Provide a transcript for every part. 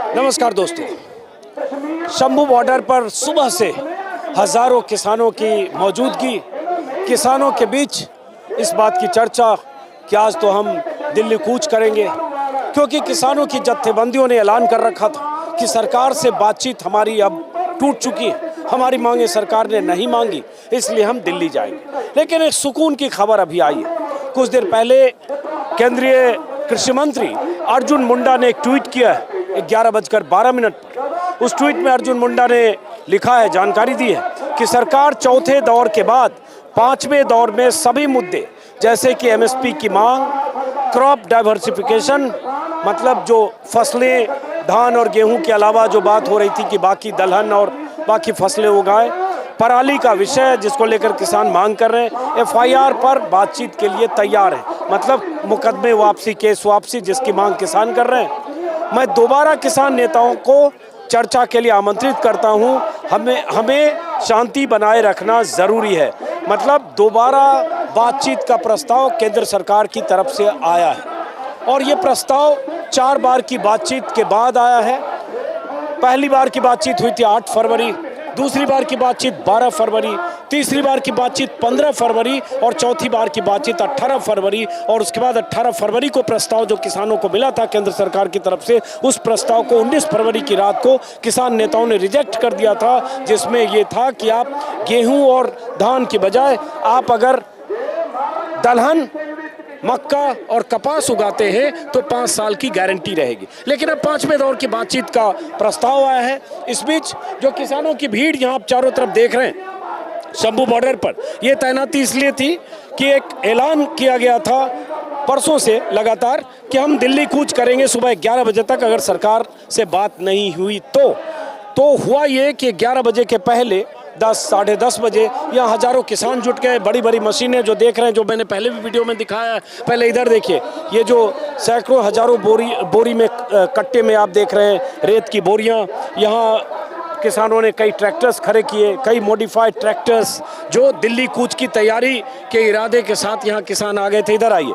नमस्कार दोस्तों, शंभू बॉर्डर पर सुबह से हजारों किसानों की मौजूदगी, किसानों के बीच इस बात की चर्चा कि आज तो हम दिल्ली कूच करेंगे, क्योंकि किसानों की जत्थेबंदियों ने ऐलान कर रखा था कि सरकार से बातचीत हमारी अब टूट चुकी है, हमारी मांगे सरकार ने नहीं मांगी, इसलिए हम दिल्ली जाएंगे। लेकिन एक सुकून की खबर अभी आई है। कुछ देर पहले केंद्रीय कृषि मंत्री अर्जुन मुंडा ने एक ट्वीट किया है 11:12 पर। उस ट्वीट में अर्जुन मुंडा ने लिखा है, जानकारी दी है कि सरकार चौथे दौर के बाद पांचवें दौर में सभी मुद्दे जैसे कि एमएसपी की मांग, क्रॉप डाइवर्सिफिकेशन, मतलब जो फसलें धान और गेहूं के अलावा जो बात हो रही थी कि बाकी दलहन और बाकी फसलें उगाएं, पराली का विषय जिसको लेकर किसान मांग कर रहे हैं, एफआईआर पर बातचीत के लिए तैयार है, मतलब मुकदमे वापसी, केस वापसी जिसकी मांग किसान कर रहे हैं। मैं दोबारा किसान नेताओं को चर्चा के लिए आमंत्रित करता हूं। हमें शांति बनाए रखना ज़रूरी है। मतलब दोबारा बातचीत का प्रस्ताव केंद्र सरकार की तरफ से आया है और ये प्रस्ताव 4 बार की बातचीत के बाद आया है। पहली बार की बातचीत हुई थी 8 फरवरी, दूसरी बार की बातचीत 12 फरवरी, तीसरी बार की बातचीत 15 फरवरी और चौथी बार की बातचीत 18 फरवरी। और उसके बाद 18 फरवरी को प्रस्ताव जो किसानों को मिला था केंद्र सरकार की तरफ से, उस प्रस्ताव को 19 फरवरी की रात को किसान नेताओं ने रिजेक्ट कर दिया था, जिसमें ये था कि आप गेहूं और धान की बजाय आप अगर दलहन, मक्का और कपास उगाते हैं तो 5 साल की गारंटी रहेगी। लेकिन अब 5वें दौर की बातचीत का प्रस्ताव आया है। इस बीच जो किसानों की भीड़ यहाँ आप चारों तरफ देख रहे हैं शंभू बॉर्डर पर, ये तैनाती इसलिए थी कि एक ऐलान किया गया था परसों से लगातार कि हम दिल्ली कूच करेंगे सुबह 11 बजे तक, अगर सरकार से बात नहीं हुई तो हुआ ये कि 11 बजे के पहले 10 साढ़े 10 बजे यहाँ हजारों किसान जुट गए। बड़ी बड़ी मशीनें जो देख रहे हैं, जो मैंने पहले भी वीडियो में दिखाया है, पहले इधर देखिए, ये जो सैकड़ों हजारों बोरी में कट्टे में आप देख रहे हैं रेत की बोरियाँ। यहाँ किसानों ने कई ट्रैक्टर्स खड़े किए, कई मॉडिफाइड ट्रैक्टर्स जो दिल्ली कूच की तैयारी के इरादे के साथ यहाँ किसान आ गए थे। इधर आइए।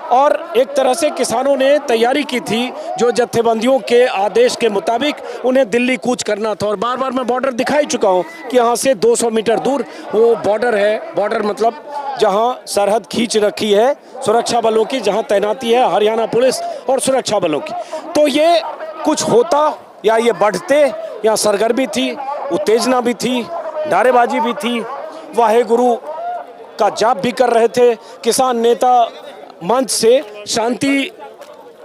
और एक तरह से किसानों ने तैयारी की थी जो जत्थेबंदियों के आदेश के मुताबिक उन्हें दिल्ली कूच करना था। और बार बार मैं बॉर्डर दिखाई चुका हूँ कि यहाँ से 200 मीटर दूर वो बॉर्डर है। बॉर्डर मतलब जहाँ सरहद खींच रखी है सुरक्षा बलों की, जहाँ तैनाती है हरियाणा पुलिस और सुरक्षा बलों की। तो ये कुछ होता या ये बढ़ते, यहाँ सरगर्मी थी, उत्तेजना भी थी, नारेबाजी भी थी, वाहे गुरु का जाप भी कर रहे थे। किसान नेता मंच से शांति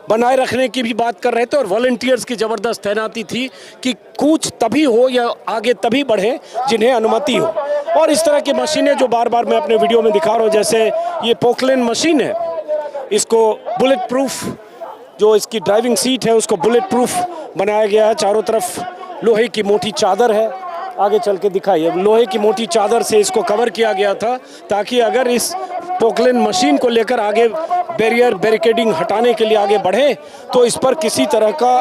बनाए रखने की भी बात कर रहे थे और वॉलंटियर्स की ज़बरदस्त तैनाती थी कि कूच तभी हो या आगे तभी बढ़े जिन्हें अनुमति हो। और इस तरह की मशीनें जो बार बार मैं अपने वीडियो में दिखा रहा हूँ, जैसे ये पोकलेन मशीन है, इसको बुलेट प्रूफ, जो इसकी ड्राइविंग सीट है उसको बुलेट प्रूफ बनाया गया है। चारों तरफ लोहे की मोटी चादर है, आगे चल के दिखाइए, लोहे की मोटी चादर से इसको कवर किया गया था ताकि अगर इस पोकलेन मशीन को लेकर आगे बैरिकेडिंग हटाने के लिए आगे बढ़े तो इस पर किसी तरह का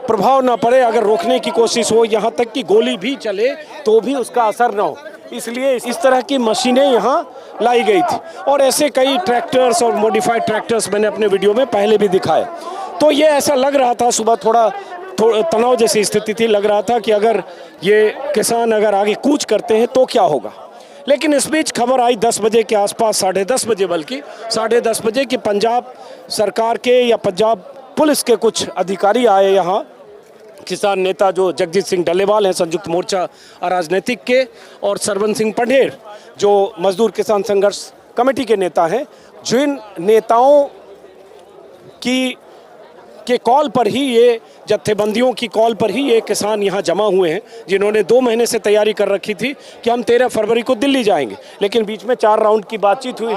प्रभाव ना पड़े। अगर रोकने की कोशिश हो, यहाँ तक कि गोली भी चले तो भी उसका असर ना हो, इसलिए इस तरह की मशीनें यहाँ लाई गई थी। और ऐसे कई ट्रैक्टर्स और मॉडिफाइड ट्रैक्टर्स मैंने अपने वीडियो में पहले भी दिखाए। तो ये ऐसा लग रहा था, सुबह थोड़ा तनाव जैसी स्थिति थी, लग रहा था कि अगर ये किसान अगर आगे कूच करते हैं तो क्या होगा। लेकिन इस बीच खबर आई 10 बजे के आसपास, साढ़े 10 बजे, बल्कि साढ़े 10 बजे कि पंजाब सरकार के या पंजाब पुलिस के कुछ अधिकारी आए यहाँ। किसान नेता जो जगजीत सिंह डल्लेवाल हैं संयुक्त मोर्चा राजनीतिक के, और सरवन सिंह पंढेर जो मजदूर किसान संघर्ष कमेटी के नेता हैं, जिन नेताओं के कॉल पर ही, ये जत्थेबंदियों की कॉल पर ही ये किसान यहाँ जमा हुए हैं, जिन्होंने 2 महीने से तैयारी कर रखी थी कि हम 13 फरवरी को दिल्ली जाएंगे। लेकिन बीच में 4 राउंड की बातचीत हुई,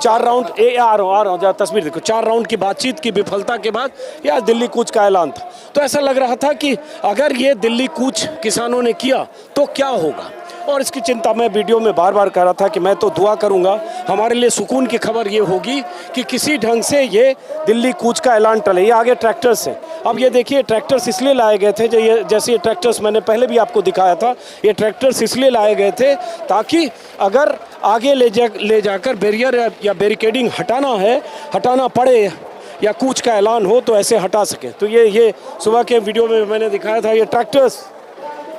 4 राउंड आ रहा हूँ तस्वीर देखो, 4 राउंड की बातचीत की विफलता के बाद यह दिल्ली कूच का ऐलान था। तो ऐसा लग रहा था कि अगर ये दिल्ली कूच किसानों ने किया तो क्या होगा, और इसकी चिंता मैं वीडियो में बार बार कर रहा था कि मैं तो दुआ करूंगा, हमारे लिए सुकून की खबर ये होगी कि किसी ढंग से ये दिल्ली कूच का ऐलान टले। ये आगे ट्रैक्टर्स हैं। अब ये देखिए, ट्रैक्टर्स इसलिए लाए गए थे, जैसे ये ट्रैक्टर्स मैंने पहले भी आपको दिखाया था, ये ट्रैक्टर्स इसलिए लाए गए थे ताकि अगर आगे ले जाकर बैरियर या बैरिकेडिंग हटाना पड़े या कूच का ऐलान हो तो ऐसे हटा सकें। तो ये सुबह के वीडियो में मैंने दिखाया था, ये ट्रैक्टर्स,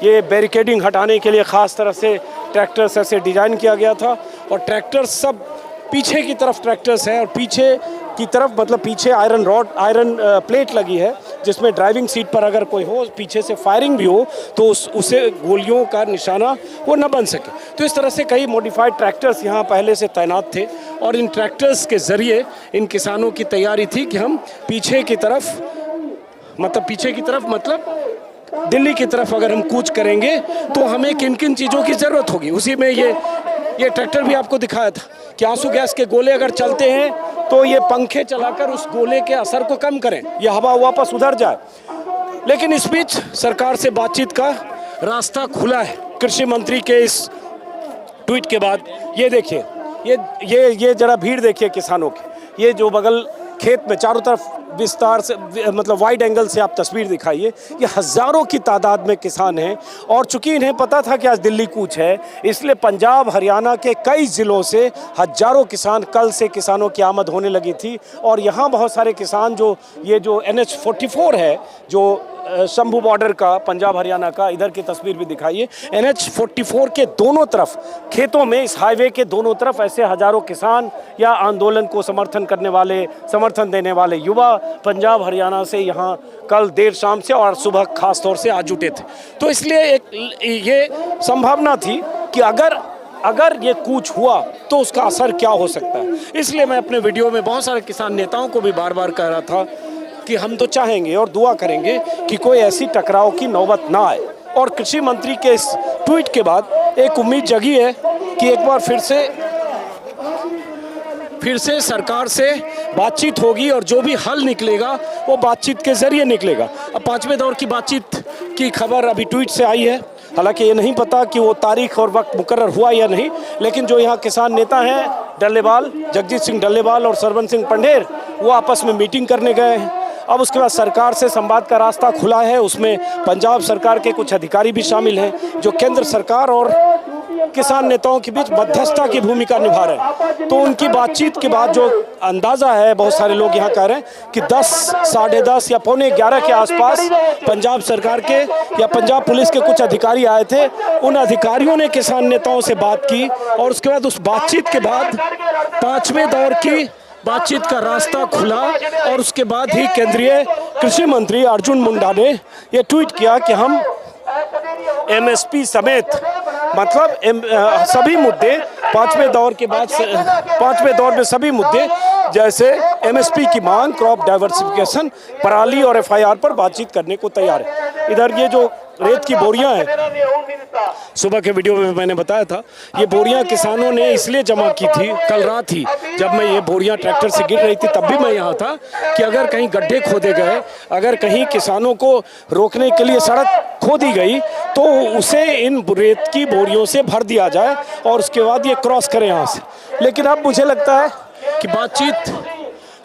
ये बैरिकेडिंग हटाने के लिए ख़ास तरह से ट्रैक्टर्स ऐसे डिज़ाइन किया गया था। और ट्रैक्टर्स सब पीछे की तरफ ट्रैक्टर्स हैं और पीछे की तरफ मतलब पीछे आयरन प्लेट लगी है, जिसमें ड्राइविंग सीट पर अगर कोई हो, पीछे से फायरिंग भी हो तो उसे गोलियों का निशाना वो न बन सके। तो इस तरह से कई मॉडिफाइड ट्रैक्टर्स यहाँ पहले से तैनात थे और इन ट्रैक्टर्स के ज़रिए इन किसानों की तैयारी थी कि हम पीछे की तरफ मतलब दिल्ली की तरफ अगर हम कूच करेंगे तो हमें किन किन चीज़ों की ज़रूरत होगी। उसी में ये ट्रैक्टर भी आपको दिखाया था कि आंसू गैस के गोले अगर चलते हैं तो ये पंखे चलाकर उस गोले के असर को कम करें, ये हवा वापस उधर जाए। लेकिन इस बीच सरकार से बातचीत का रास्ता खुला है कृषि मंत्री के इस ट्वीट के बाद। ये देखिए, ये जरा भीड़ देखिए किसानों की, ये जो बगल खेत में चारों तरफ विस्तार से मतलब वाइड एंगल से आप तस्वीर दिखाइए, ये हज़ारों की तादाद में किसान हैं। और चूंकि इन्हें पता था कि आज दिल्ली कूच है, इसलिए पंजाब हरियाणा के कई ज़िलों से हज़ारों किसान, कल से किसानों की आमद होने लगी थी। और यहाँ बहुत सारे किसान जो NH 44 है, जो शंभू बॉर्डर का, पंजाब हरियाणा का, इधर की तस्वीर भी दिखाइए। NH 44 के दोनों तरफ खेतों में, इस हाईवे के दोनों तरफ ऐसे हज़ारों किसान या आंदोलन को समर्थन देने वाले युवा पंजाब हरियाणा से यहाँ कल देर शाम से और सुबह खास तौर से आज जुटे थे। तो इसलिए ये संभावना थी कि अगर ये कूच हुआ तो उसका असर क्या हो सकता है। इसलिए मैं अपने वीडियो में बहुत सारे किसान नेताओं को भी बार बार कह रहा था कि हम तो चाहेंगे और दुआ करेंगे कि कोई ऐसी टकराव की नौबत ना आए। और कृषि मंत्री के इस ट्वीट के बाद एक उम्मीद जगी है कि एक बार फिर से सरकार से बातचीत होगी और जो भी हल निकलेगा वो बातचीत के जरिए निकलेगा। अब 5वें दौर की बातचीत की खबर अभी ट्वीट से आई है, हालांकि ये नहीं पता कि वो तारीख और वक्त मुकर्रर हुआ या नहीं, लेकिन जो यहाँ किसान नेता हैं जगजीत सिंह डल्लेवाल और सरवन सिंह पंढेर, वो आपस में मीटिंग करने गए हैं। अब उसके बाद सरकार से संवाद का रास्ता खुला है, उसमें पंजाब सरकार के कुछ अधिकारी भी शामिल हैं जो केंद्र सरकार और किसान नेताओं के बीच मध्यस्थता की भूमिका निभा रहे हैं। तो उनकी बातचीत के बाद जो अंदाज़ा है, बहुत सारे लोग यहाँ कह रहे हैं कि 10, साढ़े 10 या पौने 11 के आसपास पंजाब सरकार के या पंजाब पुलिस के कुछ अधिकारी आए थे। उन अधिकारियों ने किसान नेताओं से बात की और उसके बाद उस बातचीत के बाद 5वें दौर की बातचीत का रास्ता खुला और उसके बाद ही केंद्रीय कृषि मंत्री अर्जुन मुंडा ने ये ट्वीट किया कि हम MSP समेत मतलब सभी मुद्दे 5वें दौर के बाद 5वें दौर में सभी मुद्दे जैसे MSP की मांग, क्रॉप डाइवर्सिफिकेशन, पराली और FIR पर बातचीत करने को तैयार है। इधर ये जो रेत की बोरियां हैं, सुबह के वीडियो में मैंने बताया था, ये बोरियां किसानों ने इसलिए जमा की थी कल रात ही, जब मैं ये बोरियां ट्रैक्टर से गिर रही थी तब भी मैं यहाँ था, कि अगर कहीं गड्ढे खोदे गए, अगर कहीं किसानों को रोकने के लिए सड़क खोदी गई तो उसे इन रेत की बोरियों से भर दिया जाए और उसके बाद ये क्रॉस करें यहाँ से। लेकिन अब मुझे लगता है कि बातचीत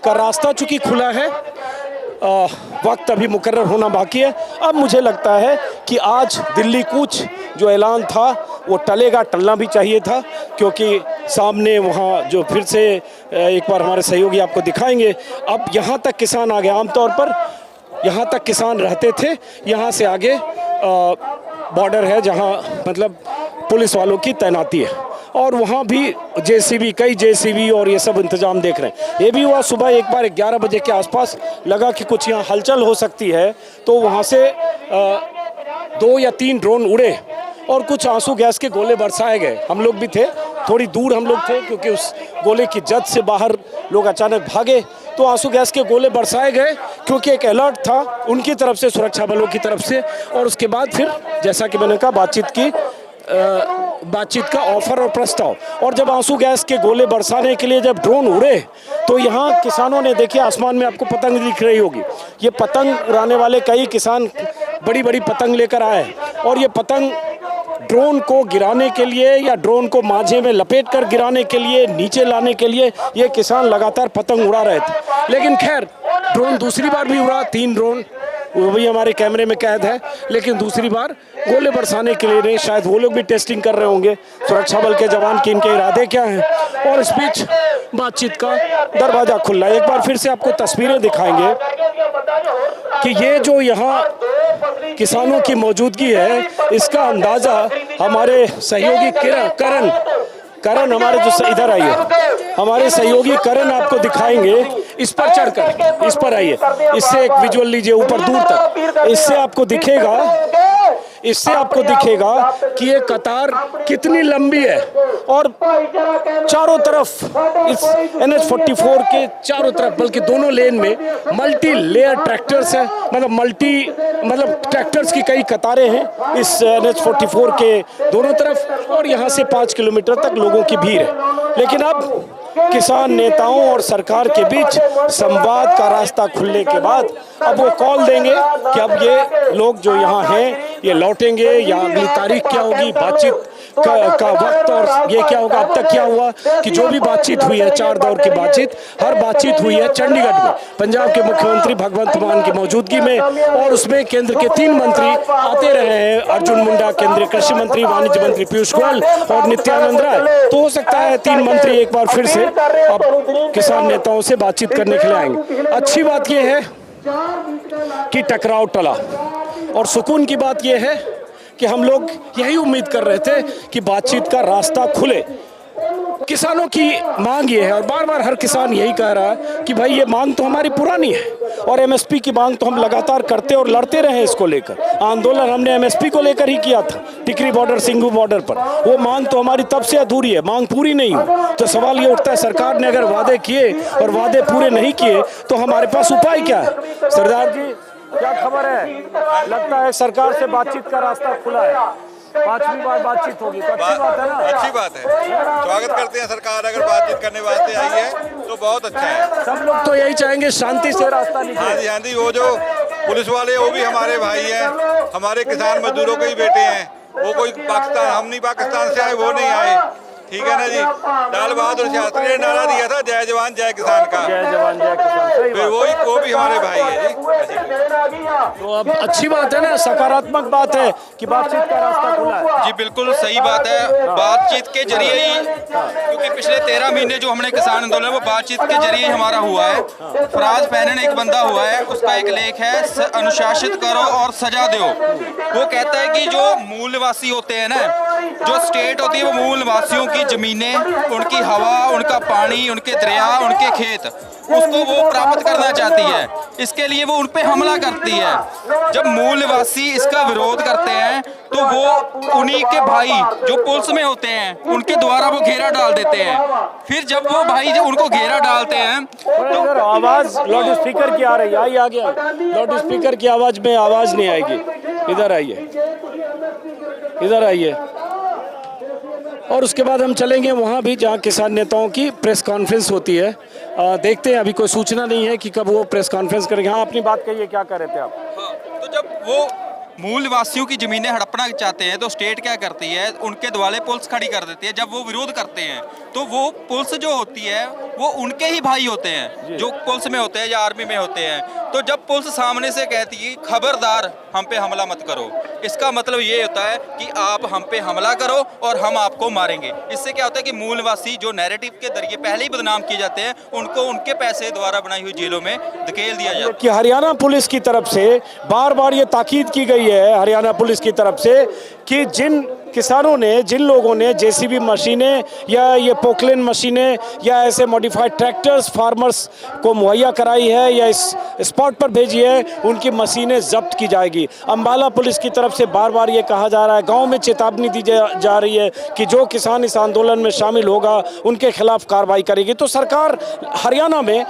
का रास्ता चूंकि खुला है, वक्त अभी मुकर्रर होना बाकी है। अब मुझे लगता है कि आज दिल्ली कूच जो ऐलान था वो टलना भी चाहिए था, क्योंकि सामने वहाँ जो फिर से एक बार हमारे सहयोगी आपको दिखाएंगे, अब यहाँ तक किसान आ गए। आमतौर पर यहाँ तक किसान रहते थे, यहाँ से आगे बॉर्डर है जहाँ मतलब पुलिस वालों की तैनाती है और वहाँ भी कई JCB और ये सब इंतजाम देख रहे हैं। ये भी हुआ सुबह एक बार 11 बजे के आसपास लगा कि कुछ यहाँ हलचल हो सकती है, तो वहाँ से 2 या 3 ड्रोन उड़े और कुछ आंसू गैस के गोले बरसाए गए। हम लोग भी थे, थोड़ी दूर हम लोग थे, क्योंकि उस गोले की जद से बाहर लोग अचानक भागे, तो आंसू गैस के गोले बरसाए गए क्योंकि एक अलर्ट था उनकी तरफ से, सुरक्षा बलों की तरफ से। और उसके बाद फिर जैसा कि मैंने कहा बातचीत का ऑफर और प्रस्ताव, और जब आंसू गैस के गोले बरसाने के लिए जब ड्रोन उड़े तो यहाँ किसानों ने, देखिए आसमान में आपको पतंग दिख रही होगी, ये पतंग उड़ाने वाले कई किसान बड़ी बड़ी पतंग लेकर आए और ये पतंग ड्रोन को गिराने के लिए या ड्रोन को मांझे में लपेट कर गिराने के लिए, नीचे लाने के लिए ये किसान लगातार पतंग उड़ा रहे थे। लेकिन खैर ड्रोन दूसरी बार भी उड़ा, 3 ड्रोन वो भी हमारे कैमरे में कैद है, लेकिन दूसरी बार गोले बरसाने के लिए नहीं, शायद वो लोग भी टेस्टिंग कर रहे होंगे सुरक्षा बल के जवान कि इनके इरादे क्या हैं। और इस बीच बातचीत का दरवाजा खुला है। एक बार फिर से आपको तस्वीरें दिखाएंगे कि ये जो यहाँ किसानों की मौजूदगी है, इसका अंदाजा हमारे सहयोगी करण हमारे जो इधर आइए, हमारे सहयोगी करण आपको दिखाएंगे। इस पर चढ़कर, इस पर आइए, इससे एक विजुअल लीजिए ऊपर दूर तक, इससे आपको दिखेगा कि ये कतार कितनी लंबी है और चारों तरफ इस NH-44 के चारों तरफ, बल्कि दोनों लेन में मल्टी लेयर ट्रैक्टर्स है, मतलब ट्रैक्टर्स की कई कतारें हैं इस NH-44 के दोनों तरफ, और यहाँ से 5 किलोमीटर तक लोगों की भीड़ है। लेकिन अब किसान नेताओं और सरकार के बीच संवाद का रास्ता खुलने के बाद अब वो कॉल देंगे कि अब ये लोग जो यहाँ हैं ये लौटेंगे या अगली तारीख क्या होगी, बातचीत का वक्त और ये क्या होगा। अब तक क्या हुआ कि जो भी बातचीत हुई है, 4 दौर की बातचीत, हर बातचीत हुई है चंडीगढ़ में, पंजाब के मुख्यमंत्री भगवंत मान की मौजूदगी में, और उसमें केंद्र के 3 मंत्री आते रहे हैं, अर्जुन मुंडा केंद्रीय कृषि मंत्री, वाणिज्य मंत्री पीयूष गोयल और नित्यानंद राय। तो हो सकता है 3 मंत्री एक बार फिर से अब किसान नेताओं से बातचीत करने के लिए आएंगे। अच्छी बात यह है कि टकराव टला, और सुकून की बात यह है कि हम लोग यही उम्मीद कर रहे थे कि बातचीत का रास्ता खुले। किसानों की मांग ये है, और बार बार हर किसान यही कह रहा है कि भाई ये मांग तो हमारी पुरानी है, और MSP की मांग तो हम लगातार करते और लड़ते रहे इसको लेकर। आंदोलन हमने MSP को लेकर ही किया था, टिकरी बॉर्डर, सिंघू बॉर्डर पर। वो मांग तो हमारी तब से अधूरी है, मांग पूरी नहीं हुई। तो सवाल ये उठता है, सरकार ने अगर वादे किए और वादे पूरे नहीं किए तो हमारे पास उपाय क्या है? सरदार जी, क्या खबर है? लगता है सरकार से बातचीत का रास्ता खुला है, 5वीं बार बातचीत होगी, तो अच्छी बात है ना? अच्छी बात है, स्वागत करते हैं। सरकार अगर बातचीत करने वास्ते आई है तो बहुत अच्छा है। सब लोग तो यही चाहेंगे शांति से रास्ता निकले। हाँ जी, वो जो पुलिस वाले वो भी हमारे भाई हैं, हमारे किसान मजदूरों के ही बेटे हैं। वो कोई पाकिस्तान, हम नहीं पाकिस्तान से आए, वो नहीं आए, ठीक है ना जी। लाल बहादुर शास्त्री ने नारा दिया था, जय जवान जय किसान का, जय जवान जय किसान, फिर वो भी हमारे भाई है जी। तो अब अच्छी बात है ना, सकारात्मक बात है कि बातचीत का रास्ता खुला है। जी बिल्कुल सही बात है, बातचीत के जरिए ही, क्योंकि पिछले 13 महीने जो हमने किसान आंदोलन वो बातचीत के जरिए ही हमारा हुआ है। फराज फैनन एक बंदा हुआ है, उसका एक लेख है, अनुशासित करो और सजा दो। वो कहता है कि जो मूलवासी होते हैं ना, जो स्टेट होती है, वो मूलवासियों की जमीनें, उनकी हवा, उनका पानी, उनके दरिया, उनके खेत, उसको वो प्राप्त करना चाहती है। इसके लिए वो उन पे हमला करती है। जब मूलवासी इसका विरोध करते हैं तो वो उन्हीं के भाई जो पुलिस में होते हैं उनके द्वारा वो घेरा डाल देते हैं। फिर जब वो भाई जब उनको घेरा डालते हैं तो आवाज लाउड स्पीकर की आ रही है, आ गया लाउड स्पीकर की आवाज में आवाज नहीं आएगी। इधर आइए, इधर आइए। और उसके बाद हम चलेंगे वहाँ भी जहाँ किसान नेताओं की प्रेस कॉन्फ्रेंस होती है। देखते हैं, अभी कोई सूचना नहीं है कि कब वो प्रेस कॉन्फ्रेंस करेंगे। हाँ, अपनी बात कहिए, क्या कर रहे थे आप? तो जब वो मूलवासियों की जमीनें हड़पना चाहते हैं तो स्टेट क्या करती है, उनके द्वारे पुलिस खड़ी कर देती है। जब वो विरोध करते हैं तो वो पुलिस जो होती है वो उनके ही भाई होते हैं जो पुलिस में होते हैं या आर्मी में होते हैं। तो जब पुलिस सामने से कहती है खबरदार हम पे हमला मत करो, इसका मतलब ये होता है कि आप हम पे हमला करो और हम आपको मारेंगे। इससे क्या होता है कि मूलवासी जो नैरेटिव के जरिए पहले ही बदनाम किए जाते हैं, उनको उनके पैसे द्वारा बनाई हुई जेलों में धकेल दिया जाता है। कि हरियाणा पुलिस की तरफ से बार बार ये ताकीद की गई है, हरियाणा पुलिस की तरफ से, कि जिन किसानों ने, जिन लोगों ने JCB मशीनें या ये पोकलेन मशीनें या ऐसे मॉडिफाइड ट्रैक्टर्स फार्मर्स को मुहैया कराई है या इस स्पॉट पर भेजी है, उनकी मशीनें जब्त की जाएगी। अंबाला पुलिस की तरफ से बार बार ये कहा जा रहा है, गांव में चेतावनी दी जा रही है कि जो किसान इस आंदोलन में शामिल होगा उनके खिलाफ कार्रवाई करेगी। तो सरकार हरियाणा में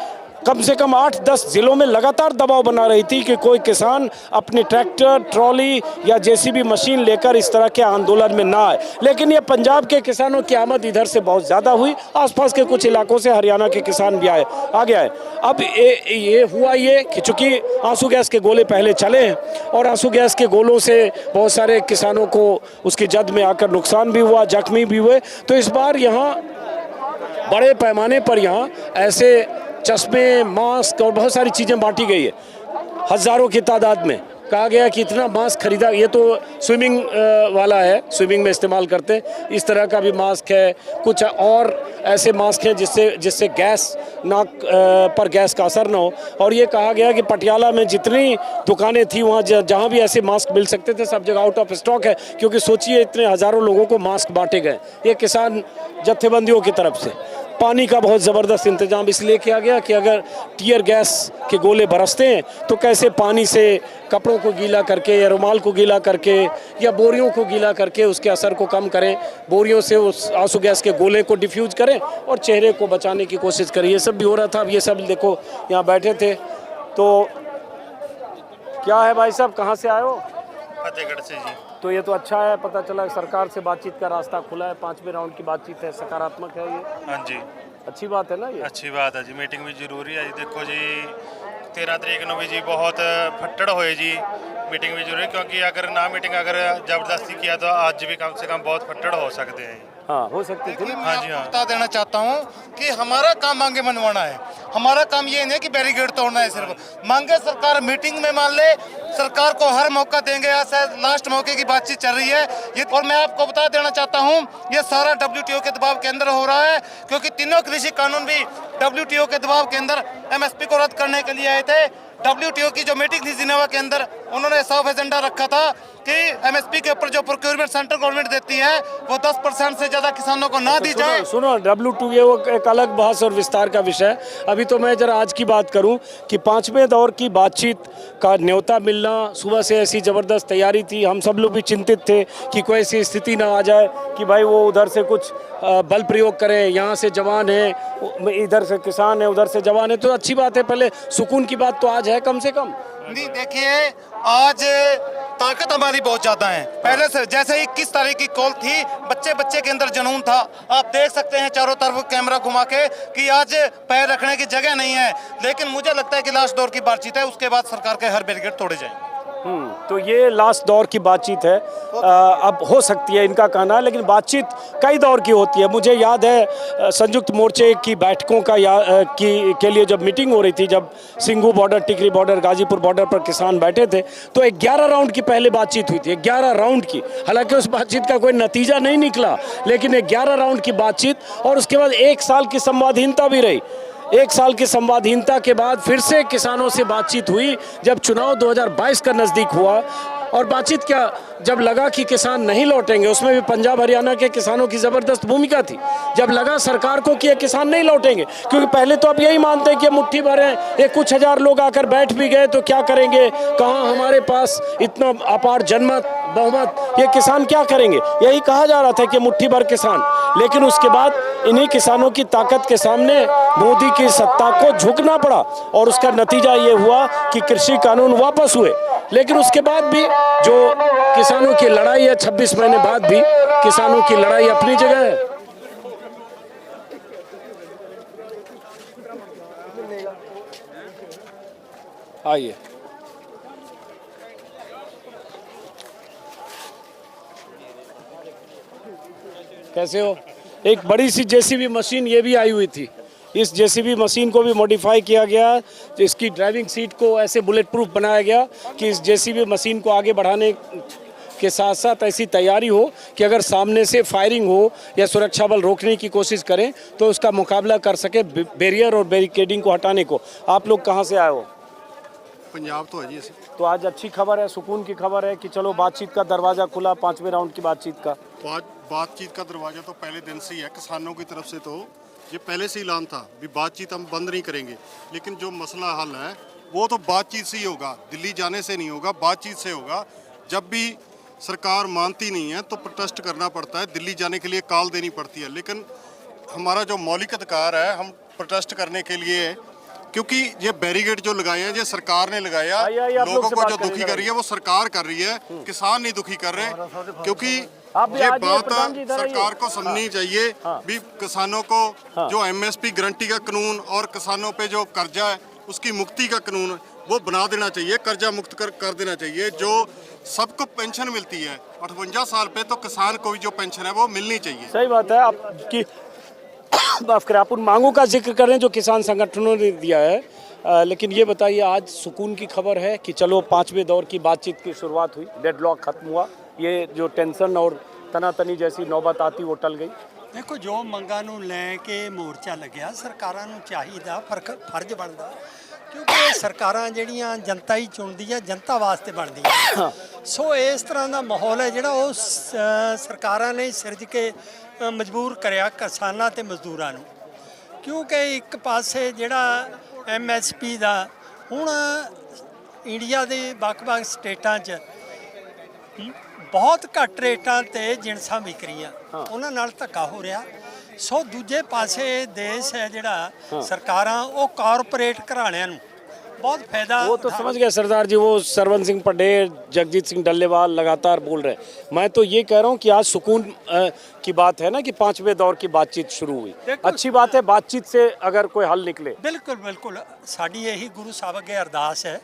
कम से कम 8-10 जिलों में लगातार दबाव बना रही थी कि कोई किसान अपने ट्रैक्टर, ट्रॉली या JCB मशीन लेकर इस तरह के आंदोलन में ना आए। लेकिन ये पंजाब के किसानों की आमद इधर से बहुत ज़्यादा हुई, आसपास के कुछ इलाकों से हरियाणा के किसान भी आगे आए। अब ये हुआ ये कि चूँकि आंसू गैस के गोले पहले चले हैं और आंसू गैस के गोलों से बहुत सारे किसानों को उसकी जद में आकर नुकसान भी हुआ, जख्मी भी हुए। तो इस बार यहाँ बड़े पैमाने पर यहाँ ऐसे चश्मे, मास्क और बहुत सारी चीज़ें बांटी गई है। हज़ारों की तादाद में। कहा गया कि इतना मास्क खरीदा, ये तो स्विमिंग वाला है, स्विमिंग में इस्तेमाल करते हैं, इस तरह का भी मास्क है। कुछ और ऐसे मास्क हैं जिससे गैस नाक पर गैस का असर ना हो। और ये कहा गया कि पटियाला में जितनी दुकानें थी वहाँ जहाँ भी ऐसे मास्क मिल सकते थे सब जगह आउट ऑफ स्टॉक है, क्योंकि सोचिए इतने हज़ारों लोगों को मास्क बांटे गए ये किसान जत्थेबंदियों की तरफ से। पानी का बहुत ज़बरदस्त इंतजाम इसलिए किया गया कि अगर टीयर गैस के गोले बरसते हैं तो कैसे पानी से कपड़ों को गीला करके या रुमाल को गीला करके या बोरियों को गीला करके उसके असर को कम करें, बोरियों से उस आंसू गैस के गोले को डिफ्यूज करें और चेहरे को बचाने की कोशिश करें। ये सब भी हो रहा था। अब ये सब देखो यहाँ बैठे थे। तो क्या है भाई साहब, कहाँ से आए हो? फतेहगढ़ से जी। तो ये तो अच्छा है, पता चला सरकार से बातचीत का रास्ता खुला है, 5वें राउंड की बातचीत है, सकारात्मक है ये, हाँ जी, अच्छी बात है ना ये? अच्छी बात है जी। मीटिंग भी जरूरी है जी। देखो जी 13 तरीक ਨੂੰ भी जी बहुत फट्टड़ होए जी। मीटिंग भी जरूरी, क्योंकि अगर ना मीटिंग अगर जबरदस्ती किया तो आज भी कम से कम बहुत फट्टड़ हो सकते हैं। हाँ, हो सकती थी। हाँ जी, हाँ। बता देना चाहता हूँ कि हमारा काम मांगे मनवाना है। हमारा काम ये नहीं है कि बैरिकेड तोड़ना है। सिर्फ मांगे सरकार मीटिंग में मान ले, सरकार को हर मौका देंगे। ऐसा लास्ट मौके की बातचीत चल रही है ये। और मैं आपको बता देना चाहता हूँ ये सारा WTO के दबाव के अंदर हो रहा है, क्योंकि तीनों कृषि कानून भी WTO के दबाव के अंदर MSP को रद्द करने के लिए आए थे। WTO की जो मीटिंग थी जिनेवा के अंदर, उन्होंने साफ एजेंडा रखा था कि MSP के ऊपर जो प्रोक्योरमेंट सेंट्रल गवर्नमेंट देती है वो 10% से ज्यादा किसानों को ना दी जाए। सुनो, WTO वो एक अलग बहस और विस्तार का विषय है। अभी तो मैं जरा आज की बात करूं कि 5वें दौर की बातचीत का न्योता मिलना, सुबह से ऐसी ज़बरदस्त तैयारी थी, हम सब लोग भी चिंतित थे कि कोई ऐसी स्थिति ना आ जाए कि भाई वो उधर से कुछ बल प्रयोग करें, यहाँ से जवान है, इधर से किसान है, उधर से जवान है। तो अच्छी बात है, पहले सुकून की बात तो आज है कम से कम। नहीं, देखिए आज ताकत हमारी बहुत ज्यादा है। पहले से जैसे 21 तारीख की कॉल थी, बच्चे के अंदर जुनून था। आप देख सकते हैं चारों तरफ कैमरा घुमा के कि आज पैर रखने की जगह नहीं है। लेकिन मुझे लगता है कि लास्ट दौर की बातचीत है, उसके बाद सरकार के हर बैरिकेड तोड़े जाएंगे। तो ये लास्ट दौर की बातचीत है। अब हो सकती है इनका कहना है, लेकिन बातचीत कई दौर की होती है। मुझे याद है संयुक्त मोर्चे की बैठकों का के लिए जब मीटिंग हो रही थी, जब सिंघू बॉर्डर, टिकरी बॉर्डर, गाजीपुर बॉर्डर पर किसान बैठे थे, तो 11 राउंड की पहले बातचीत हुई थी, 11 राउंड की। हालांकि उस बातचीत का कोई नतीजा नहीं निकला, लेकिन 11 राउंड की बातचीत और उसके बाद 1 साल की संवादहीनता भी रही। 1 साल की संवादहीनता के बाद फिर से किसानों से बातचीत हुई जब चुनाव 2022 का नज़दीक हुआ। और बातचीत क्या, जब लगा कि किसान नहीं लौटेंगे, उसमें भी पंजाब हरियाणा के किसानों की ज़बरदस्त भूमिका थी। जब लगा सरकार को कि ये किसान नहीं लौटेंगे, क्योंकि पहले तो आप यही मानते हैं कि मुट्ठी भर हैं, ये कुछ हज़ार लोग आकर बैठ भी गए तो क्या करेंगे, कहाँ हमारे पास इतना अपार जनमत बहुमत, ये किसान क्या करेंगे, यही कहा जा रहा था कि मुट्ठी भर किसान। लेकिन उसके बाद इन्हीं किसानों की ताकत के सामने मोदी की सत्ता को झुकना पड़ा और उसका नतीजा ये हुआ कि कृषि कानून वापस हुए। लेकिन उसके बाद भी जो किसानों की लड़ाई है, 26 महीने बाद भी किसानों की लड़ाई अपनी जगह है। आइए, कैसे हो? एक बड़ी सी JCB मशीन ये भी आई हुई थी। इस JCB मशीन को भी मॉडिफाई किया गया, इसकी ड्राइविंग सीट को ऐसे बुलेट प्रूफ बनाया गया कि इस JCB मशीन को आगे बढ़ाने के साथ साथ ऐसी तैयारी हो कि अगर सामने से फायरिंग हो या सुरक्षा बल रोकने की कोशिश करें तो उसका मुकाबला कर सके, बैरियर और बैरिकेडिंग को हटाने को। आप लोग कहाँ से आए हो? पंजाब तो है जी। तो आज अच्छी खबर है, सुकून की खबर है कि चलो बातचीत का दरवाज़ा खुला, 5वें राउंड की बातचीत का। बातचीत का दरवाज़ा तो पहले दिन से ही है। किसानों की तरफ से तो ये पहले से ही ऐलान था भी बातचीत हम बंद नहीं करेंगे, लेकिन जो मसला हल है वो तो बातचीत से ही होगा, दिल्ली जाने से नहीं होगा, बातचीत से होगा। जब भी सरकार मानती नहीं है तो प्रोटेस्ट करना पड़ता है, दिल्ली जाने के लिए कॉल देनी पड़ती है। लेकिन हमारा जो मौलिक अधिकार है, हम प्रोटेस्ट करने के लिए, क्योंकि ये बैरिकेड जो लगाए हैं ये सरकार ने लगाया, लोगों को जो दुखी कर रही है वो सरकार कर रही है, किसान नहीं दुखी कर रहे। क्योंकि ये बात सरकार को समझनी चाहिए भी किसानों को जो MSP गारंटी का कानून और किसानों पे जो कर्जा है उसकी मुक्ति का कानून वो बना देना चाहिए, कर्जा मुक्त कर देना चाहिए। जो सबको पेंशन मिलती है 58 साल पे, तो किसान को भी जो पेंशन है वो मिलनी चाहिए। सही बात है आपकी। माफ करें, आप उन मांगों का जिक्र कर रहे हैं जो किसान संगठनों ने दिया है। लेकिन ये बताइए, आज सुकून की खबर है कि चलो 5वें दौर की बातचीत की शुरुआत हुई, डेडलॉक खत्म हुआ, ये जो टेंशन और तनातनी जैसी नौबत आती वो टल गई। ਦੇਖੋ ਜੋ ਮੰਗਾਂ ਨੂੰ ਲੈ ਕੇ ਮੋਰਚਾ ਲੱਗਿਆ, ਸਰਕਾਰਾਂ ਨੂੰ ਚਾਹੀਦਾ ਫਰਜ਼ ਬਣਦਾ, ਕਿਉਂਕਿ ਇਹ ਸਰਕਾਰਾਂ ਜਿਹੜੀਆਂ ਜਨਤਾ ਹੀ ਚੁਣਦੀ ਹੈ, ਜਨਤਾ ਵਾਸਤੇ ਬਣਦੀਆਂ। ਸੋ ਇਸ ਤਰ੍ਹਾਂ ਦਾ ਮਾਹੌਲ ਹੈ ਜਿਹੜਾ ਉਹ ਸਰਕਾਰਾਂ ਨੇ ਸਿਰਜ ਕੇ ਮਜਬੂਰ ਕਰਿਆ ਕਿਸਾਨਾਂ ਤੇ ਮਜ਼ਦੂਰਾਂ ਨੂੰ, ਕਿਉਂਕਿ ਇੱਕ ਪਾਸੇ ਜਿਹੜਾ MSP ਦਾ ਹੁਣ ਇੰਡੀਆ ਦੇ ਵੱਖ-ਵੱਖ ਸਟੇਟਾਂ 'ਚ ਬਹੁਤ ਘੱਟ ਰੇਟਾਂ ਤੇ ਜਿਣਸਾਂ ਵਿਕ ਰਹੀਆਂ, ਉਹਨਾਂ ਨਾਲ ਧੱਕਾ ਹੋ ਰਿਹਾ। ਸੋ ਦੂਜੇ ਪਾਸੇ ਦੇਸ਼ ਹੈ ਜਿਹੜਾ ਸਰਕਾਰਾਂ ਉਹ ਕਾਰਪੋਰੇਟ ਘਰਾਣਿਆਂ ਨੂੰ बहुत फायदा। वो तो समझ गया सरदार जी, वो सरवन सिंह पटेल, जगजीत सिंह डल्लेवाल लगातार बोल रहे हैं। मैं तो ये कह रहा हूँ कि आज सुकून की बात है ना कि 5वें दौर की बातचीत शुरू हुई, अच्छी बात है। बातचीत से अगर कोई हल निकले, बिल्कुल बिल्कुल साड़ी यही गुरु साहब अगे अरदास है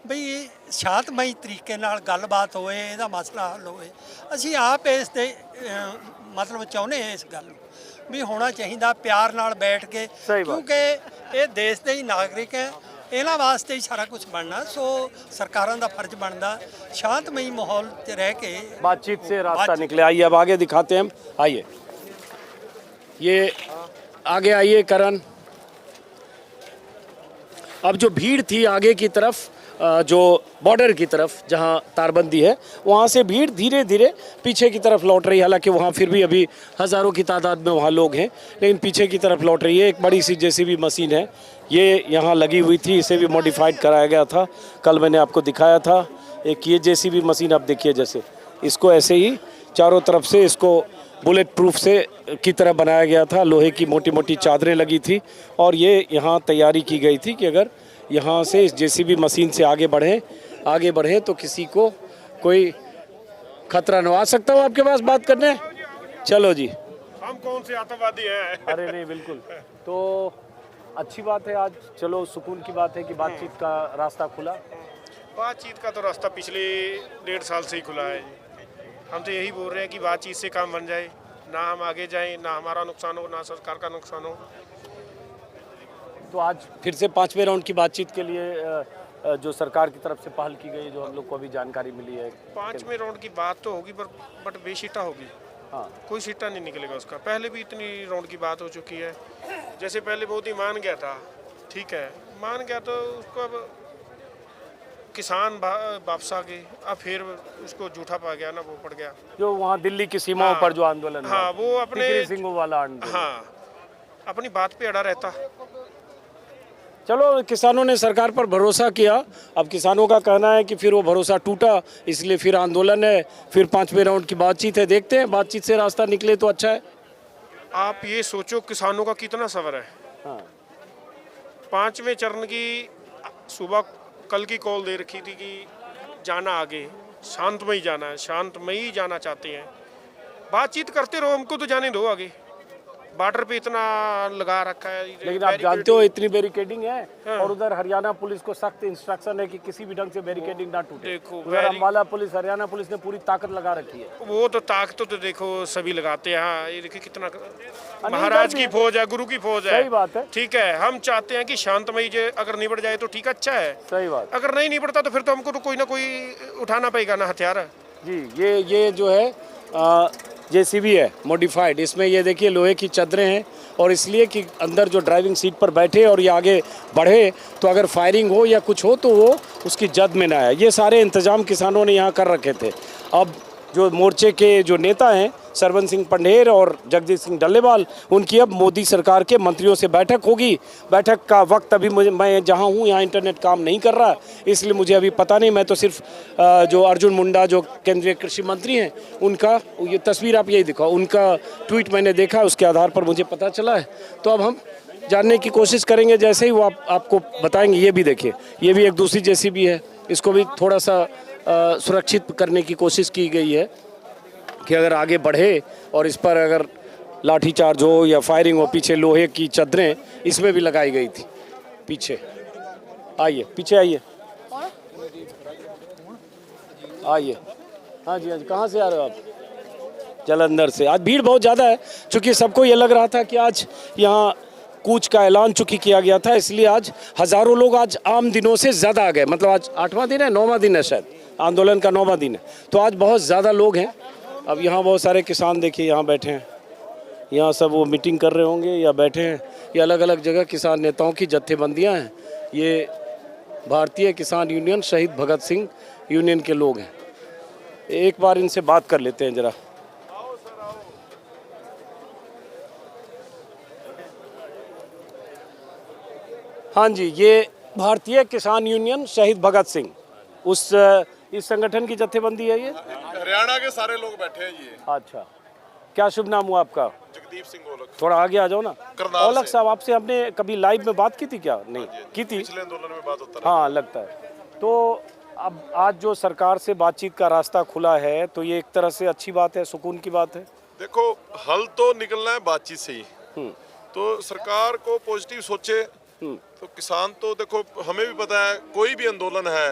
बई शांतमई तरीके नाल गलबात होए, ਇਹਦਾ ਮਸਲਾ हल होए। ਅਸੀਂ ਆਪ ਇਸ ਤੇ मतलब ਚਾਹੁੰਦੇ ਹਾਂ ਇਸ ਗੱਲ ਨੂੰ ਵੀ ਹੋਣਾ ਚਾਹੀਦਾ ਪਿਆਰ ਨਾਲ ਬੈਠ ਕੇ, ਕਿਉਂਕਿ ਇਹ ਦੇਸ਼ ਦੇ ਹੀ ਨਾਗਰਿਕ ਹੈ, ਇਹਨਾਂ ਵਾਸਤੇ ਹੀ ਸਾਰਾ कुछ बनना। सो सरकारों का फर्ज बनता शांतमई माहौल च रह के बातचीत से रास्ता निकले। आइए अब आगे दिखाते हैं हम, आइए ये आगे आइए करण। अब जो भीड़ थी आगे की तरफ, जो बॉर्डर की तरफ जहां तारबंदी है, वहां से भीड़ धीरे धीरे पीछे की तरफ लौट रही है। हालांकि वहां फिर भी अभी हज़ारों की तादाद में वहां लोग हैं, लेकिन पीछे की तरफ लौट रही है। एक बड़ी सी JCB मशीन है, ये यहाँ लगी हुई थी, इसे भी मॉडिफाइड कराया गया था, कल मैंने आपको दिखाया था। एक ये JCB मशीन आप देखिए, जैसे इसको ऐसे ही चारों तरफ से इसको बुलेट प्रूफ से की तरह बनाया गया था, लोहे की मोटी मोटी चादरें लगी थी, और ये यहाँ तैयारी की गई थी कि अगर यहाँ से इस JCB मशीन से आगे बढ़े तो किसी को कोई खतरा न आ सकता हो। आपके पास बात करने, चलो जी। हम कौन से आतंकवादी हैं? अरे नहीं, बिल्कुल। तो अच्छी बात है, आज चलो सुकून की बात है कि बातचीत का रास्ता खुला। बातचीत का तो रास्ता पिछले 1.5 साल से ही खुला है। हम तो यही बोल रहे हैं कि बातचीत से काम बन जाए, ना हम आगे जाएं, ना हमारा नुकसान हो, ना सरकार का नुकसान हो। तो आज फिर से 5वें राउंड की बातचीत के लिए जो सरकार की तरफ से पहल की गई, जो हम लोग को अभी जानकारी मिली है, 5वें राउंड की बात तो होगी बट बेसिटा होगी। हाँ, कोई सीटा नहीं निकलेगा उसका। पहले भी इतनी राउंड की बात हो चुकी है। जैसे पहले मोदी मान गया था, ठीक है, मान गया तो उसको अब किसान वापस आ गए, अब फिर उसको झूठा पा गया ना, वो पड़ गया जो वहाँ दिल्ली की सीमाओं पर जो आंदोलन हुआ, हाँ, वो अपने सिंह वाला आंदोलन, हाँ, अपनी बात पे अड़ा रहता। चलो, किसानों ने सरकार पर भरोसा किया, अब किसानों का कहना है कि फिर वो भरोसा टूटा, इसलिए फिर आंदोलन है, फिर 5वें राउंड की बातचीत है। देखते हैं, बातचीत से रास्ता निकले तो अच्छा है। आप ये सोचो किसानों का कितना सबर है। हाँ, 5वें चरण की सुबह कल की कॉल दे रखी थी कि जाना आगे, शांतमयी जाना है, शांतमयी जाना चाहते हैं। बातचीत करते रहो, हमको तो जाने दो आगे। बॉर्डर पे इतना लगा रखा है, लेकिन आप जानते हो इतनी बैरिकेडिंग है, और उधर हरियाणा पुलिस को सख्त इंस्ट्रक्शन है कि किसी भी ढंग से बैरिकेडिंग ना टूटे। देखो, उधर अम्बाला पुलिस, हरियाणा पुलिस ने पूरी ताकत लगा रखी है। वो तो ताकत तो देखो सभी लगाते हैं। हाँ, ये देखिए कितना महाराज की फौज है, गुरु की फौज है। सही बात है, ठीक है। हम चाहते हैं कि शांतमयी अगर निबट जाए तो ठीक, अच्छा है। सही बात। अगर नहीं निबटता तो फिर तो हमको तो कोई ना कोई उठाना पड़ेगा ना हथियार। जी, ये जो है JCB है मॉडिफाइड, इसमें ये देखिए लोहे की चादरें हैं, और इसलिए कि अंदर जो ड्राइविंग सीट पर बैठे और ये आगे बढ़े तो अगर फायरिंग हो या कुछ हो तो वो उसकी जद में ना आए। ये सारे इंतजाम किसानों ने यहाँ कर रखे थे। अब जो मोर्चे के जो नेता हैं सरवन सिंह पटेल और जगजीत सिंह डल्लेवाल, उनकी अब मोदी सरकार के मंत्रियों से बैठक होगी। बैठक का वक्त अभी मैं जहाँ हूँ यहाँ इंटरनेट काम नहीं कर रहा, इसलिए मुझे अभी पता नहीं। मैं तो सिर्फ जो अर्जुन मुंडा जो केंद्रीय कृषि मंत्री हैं उनका ये तस्वीर आप यही दिखाओ, उनका ट्वीट मैंने देखा, उसके आधार पर मुझे पता चला है। तो अब हम जानने की कोशिश करेंगे, जैसे ही वो आपको बताएंगे। ये भी देखिए, ये भी एक दूसरी JCB है, इसको भी थोड़ा सा सुरक्षित करने की कोशिश की गई है कि अगर आगे बढ़े और इस पर अगर लाठीचार्ज हो या फायरिंग हो। पीछे लोहे की चादरें इसमें भी लगाई गई थी। पीछे आइए, पीछे आइए, आइए। हाँ जी, हाँ जी, कहाँ से आ रहे हो आप? जालंधर से। आज भीड़ बहुत ज़्यादा है, क्योंकि सबको ये लग रहा था कि आज यहाँ कूच का ऐलान चूंकि किया गया था, इसलिए आज हज़ारों लोग आज आम दिनों से ज़्यादा आ गए। मतलब आज 8वां दिन है, 9वां दिन है शायद, आंदोलन का 9वां दिन है, तो आज बहुत ज़्यादा लोग हैं। अब यहाँ बहुत सारे किसान देखिए यहाँ बैठे हैं, यहाँ सब वो मीटिंग कर रहे होंगे या बैठे हैं। ये अलग अलग जगह किसान नेताओं की जत्थेबंदियाँ हैं। ये भारतीय किसान यूनियन शहीद भगत सिंह यूनियन के लोग हैं। एक बार इनसे बात कर लेते हैं ज़रा। हाँ जी, ये भारतीय किसान यूनियन शहीद भगत सिंह इस संगठन की जत्थेबंदी है ये। हरियाणा के सारे लोग बैठे हैं ये। अच्छा, क्या शुभ नाम हुआ आपका? जगदीप सिंह ओलख। थोड़ा आगे आ जाओ ना। करनाल ओलख से। साहब, आपसे हमने कभी लाइव में बात की थी क्या? नहीं की थी। पिछले आंदोलन में बात होता रहा। हाँ, लगता है। तो अब आज जो सरकार से बातचीत का रास्ता खुला है, तो ये एक तरह से अच्छी बात है, सुकून की बात है। देखो, हल तो निकलना है बातचीत से ही। तो सरकार को पॉजिटिव सोचे। तो किसान तो देखो, हमें भी पता है कोई भी आंदोलन है,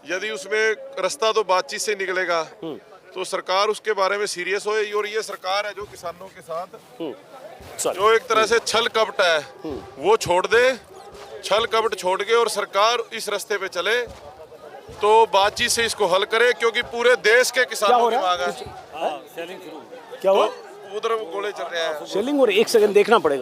यदि उसमें रास्ता तो बातचीत से निकलेगा, तो सरकार उसके बारे में सीरियस होए। और ये सरकार है जो किसानों के साथ जो एक तरह से छल कपट है वो छोड़ दे, छल कपट छोड़ के और सरकार इस रास्ते पे चले, तो बातचीत से इसको हल करे, क्योंकि पूरे देश के किसानों की मांग है। क्या हुआ? उधर गोले चल रहे हैं। शेलिंग, और एक सेकंड देखना पड़ेगा।